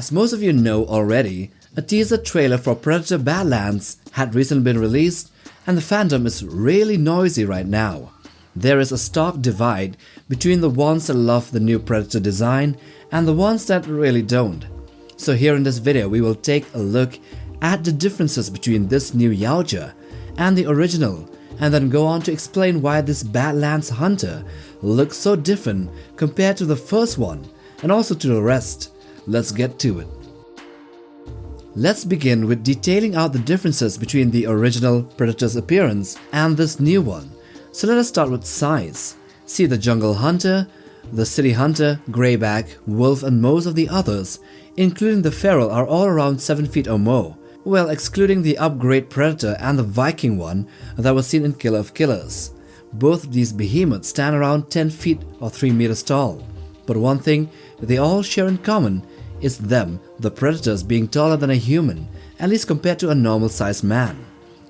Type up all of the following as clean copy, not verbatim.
As most of you know already, a teaser trailer for Predator Badlands had recently been released, and the fandom is really noisy right now. There is a stark divide between the ones that love the new Predator design and the ones that really don't. So here in this video we will take a look at the differences between this new Yautja and the original, and then go on to explain why this Badlands hunter looks so different compared to the first one and also to the rest. Let's get to it. Let's begin with detailing out the differences between the original Predator's appearance and this new one. So let us start with size. See, the jungle hunter, the city hunter, greyback, wolf and most of the others, including the feral, are all around 7 feet or more. Well, excluding the upgrade Predator and the Viking one that was seen in Killer of Killers. Both of these behemoths stand around 10 feet or 3 meters tall. But one thing they all share in common is them, the Predators, being taller than a human, at least compared to a normal sized man.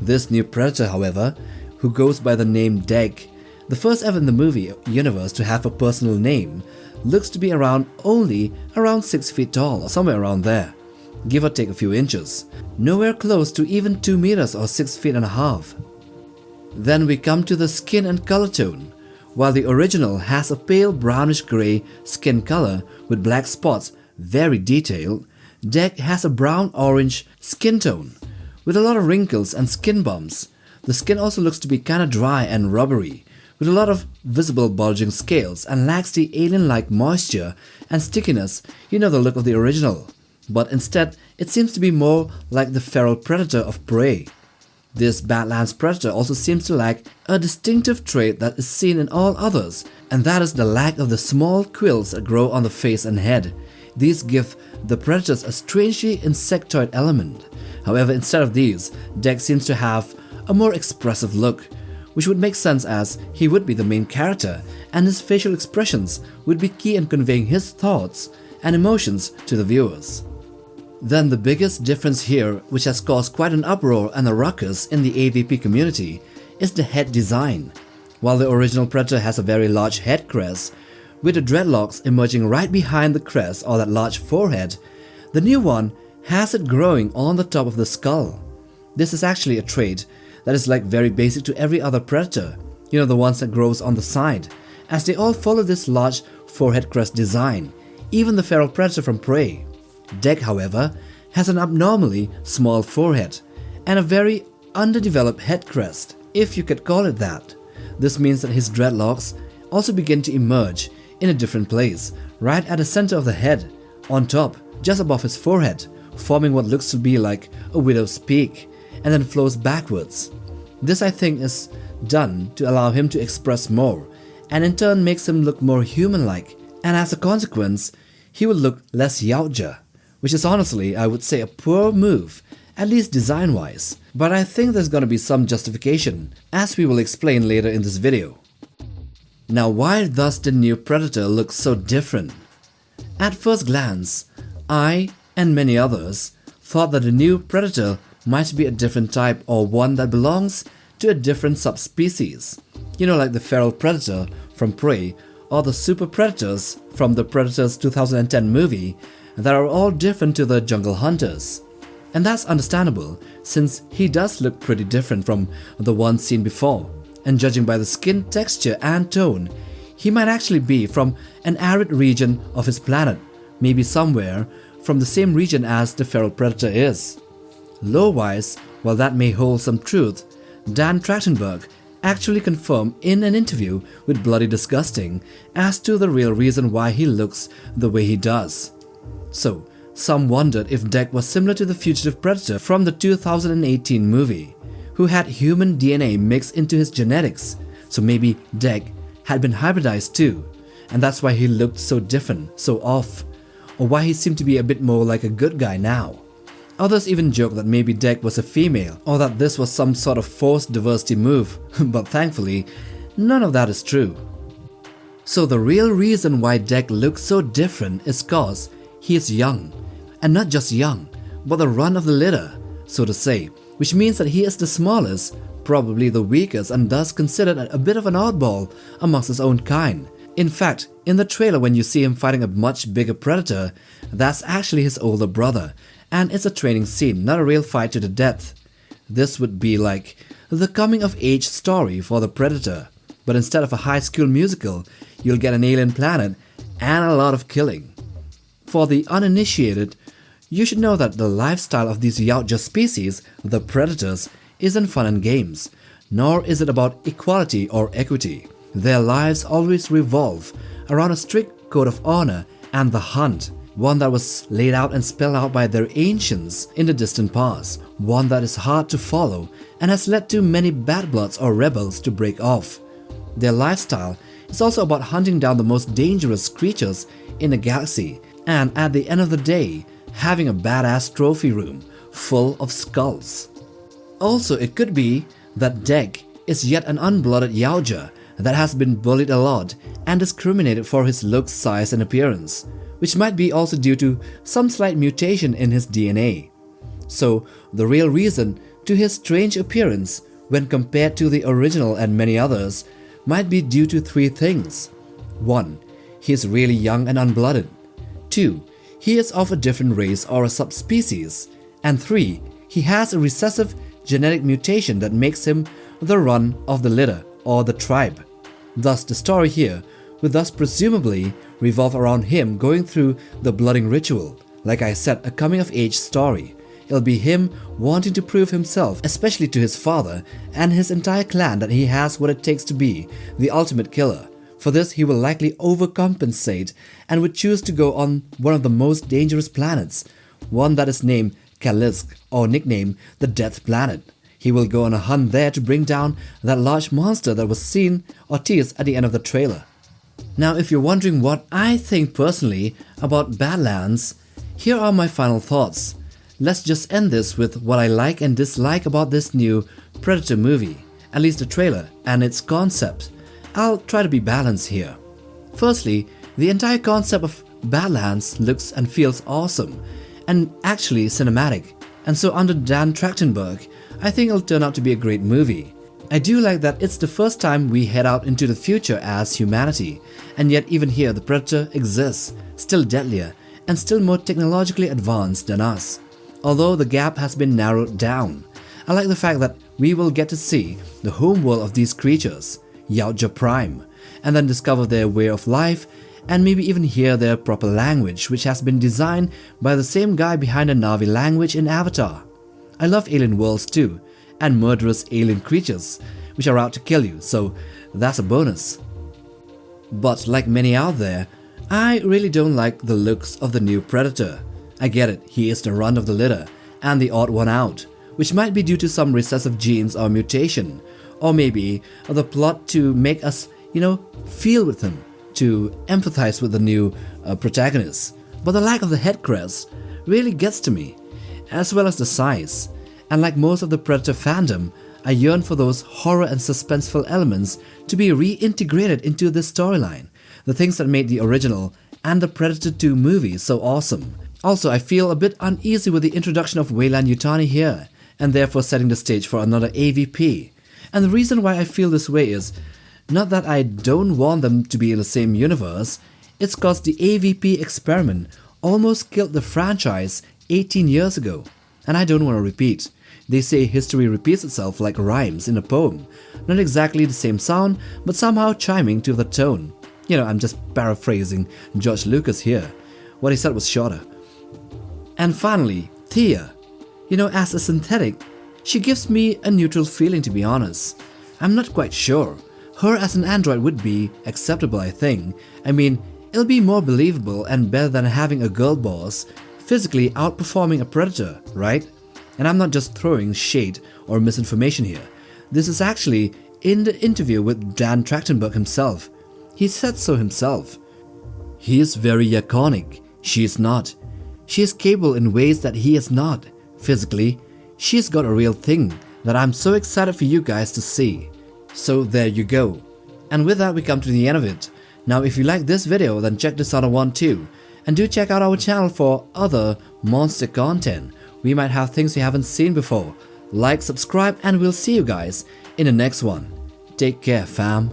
This new Predator, however, who goes by the name Deg, the first ever in the movie universe to have a personal name, looks to be only around 6 feet tall or somewhere around there, give or take a few inches, nowhere close to even 2 meters or 6 feet and a half. Then we come to the skin and color tone. While the original has a pale brownish grey skin color with black spots, very detailed, Deg has a brown-orange skin tone with a lot of wrinkles and skin bumps. The skin also looks to be kinda dry and rubbery, with a lot of visible bulging scales, and lacks the alien-like moisture and stickiness, the look of the original. But instead, it seems to be more like the feral predator of prey. This Badlands Predator also seems to lack a distinctive trait that is seen in all others, and that is the lack of the small quills that grow on the face and head. These give the Predators a strangely insectoid element. However, instead of these, Deg seems to have a more expressive look, which would make sense as he would be the main character, and his facial expressions would be key in conveying his thoughts and emotions to the viewers. Then the biggest difference here, which has caused quite an uproar and a ruckus in the AVP community, is the head design. While the original Predator has a very large head crest, with the dreadlocks emerging right behind the crest or that large forehead, the new one has it growing on the top of the skull. This is actually a trait that is like very basic to every other Predator, the ones that grows on the side, as they all follow this large forehead crest design, even the feral Predator from Prey. Deg, however, has an abnormally small forehead and a very underdeveloped head crest, if you could call it that. This means that his dreadlocks also begin to emerge in a different place, right at the center of the head, on top, just above his forehead, forming what looks to be like a widow's peak, and then flows backwards. This, I think, is done to allow him to express more, and in turn makes him look more human-like, and as a consequence, he will look less Yautja, which is honestly, I would say, a poor move, at least design-wise, but I think there's gonna be some justification, as we will explain later in this video. Now, why does the new Predator look so different? At first glance, I and many others thought that the new Predator might be a different type or one that belongs to a different subspecies. Like the feral Predator from Prey or the super predators from the Predators 2010 movie that are all different to the jungle hunters. And that's understandable, since he does look pretty different from the ones seen before. And judging by the skin texture and tone, he might actually be from an arid region of his planet, maybe somewhere from the same region as the feral Predator is. Lore-wise, while that may hold some truth, Dan Trachtenberg actually confirmed in an interview with Bloody Disgusting as to the real reason why he looks the way he does. So, some wondered if Deg was similar to the fugitive Predator from the 2018 movie, who had human DNA mixed into his genetics, so maybe Deg had been hybridized too, and that's why he looked so different, so off, or why he seemed to be a bit more like a good guy now. Others even joke that maybe Deg was a female, or that this was some sort of forced diversity move, but thankfully, none of that is true. So the real reason why Deg looks so different is cause he is young, and not just young, but the run of the litter, so to say, which means that he is the smallest, probably the weakest, and thus considered a bit of an oddball amongst his own kind, In fact, in the trailer when you see him fighting a much bigger predator, that's actually his older brother, and it's a training scene, not a real fight to the death. This would be like the coming of age story for the predator, but instead of a high school musical, you'll get an alien planet and a lot of killing. For the uninitiated, you should know that the lifestyle of these Yautja species, the predators, isn't fun and games, nor is it about equality or equity. Their lives always revolve around a strict code of honor and the hunt, one that was laid out and spelled out by their ancients in the distant past, one that is hard to follow and has led to many bad bloods or rebels to break off. Their lifestyle is also about hunting down the most dangerous creatures in the galaxy, and at the end of the day, having a badass trophy room full of skulls. Also, it could be that Dek is yet an unblooded Yautja that has been bullied a lot and discriminated for his looks, size and appearance, which might be also due to some slight mutation in his DNA. So, the real reason to his strange appearance when compared to the original and many others might be due to three things. 1. He is really young and unblooded. 2. He is of a different race or a subspecies. And 3. He has a recessive genetic mutation that makes him the run of the litter or the tribe. Thus, the story here will thus presumably revolve around him going through the blooding ritual. Like I said, a coming-of-age story. It'll be him wanting to prove himself, especially to his father and his entire clan, that he has what it takes to be the ultimate killer. For this, he will likely overcompensate and would choose to go on one of the most dangerous planets, one that is named Kalisk, or nicknamed the Death Planet. He will go on a hunt there to bring down that large monster that was seen or teased at the end of the trailer. Now, if you're wondering what I think personally about Badlands, here are my final thoughts. Let's just end this with what I like and dislike about this new Predator movie, at least the trailer and its concept. I'll try to be balanced here. Firstly, the entire concept of Badlands looks and feels awesome and actually cinematic, and so under Dan Trachtenberg, I think it'll turn out to be a great movie. I do like that it's the first time we head out into the future as humanity, and yet even here the Predator exists, still deadlier and still more technologically advanced than us. Although the gap has been narrowed down, I like the fact that we will get to see the homeworld of these creatures, Yautja Prime, and then discover their way of life and maybe even hear their proper language, which has been designed by the same guy behind the Na'vi language in Avatar. I love alien worlds too, and murderous alien creatures, which are out to kill you, so that's a bonus. But like many out there, I really don't like the looks of the new Predator. I get it, he is the run of the litter and the odd one out, which might be due to some recessive genes or mutation, or maybe the plot to make us, feel with him, to empathize with the new protagonist. But the lack of the head crest really gets to me, as well as the size. And like most of the Predator fandom, I yearn for those horror and suspenseful elements to be reintegrated into this storyline, the things that made the original and the Predator 2 movie so awesome. Also, I feel a bit uneasy with the introduction of Weyland-Yutani here, and therefore setting the stage for another AVP. And the reason why I feel this way is not that I don't want them to be in the same universe, it's cause the AVP experiment almost killed the franchise 18 years ago, and I don't want to repeat. They say history repeats itself like rhymes in a poem, not exactly the same sound, but somehow chiming to the tone. I'm just paraphrasing George Lucas here. What he said was shorter. And finally, Thea. As a synthetic, she gives me a neutral feeling, to be honest. I'm not quite sure. Her as an android would be acceptable, I think. I mean, it'll be more believable and better than having a girl boss physically outperforming a predator, right? And I'm not just throwing shade or misinformation here. This is actually in the interview with Dan Trachtenberg himself. He said so himself. He is very iconic. She is not. She is capable in ways that he is not. Physically, she's got a real thing that I'm so excited for you guys to see. So there you go. And with that we come to the end of it. Now if you like this video, then check this other one too. And do check out our channel for other monster content. We might have things you haven't seen before. Like, subscribe, and we'll see you guys in the next one. Take care, fam.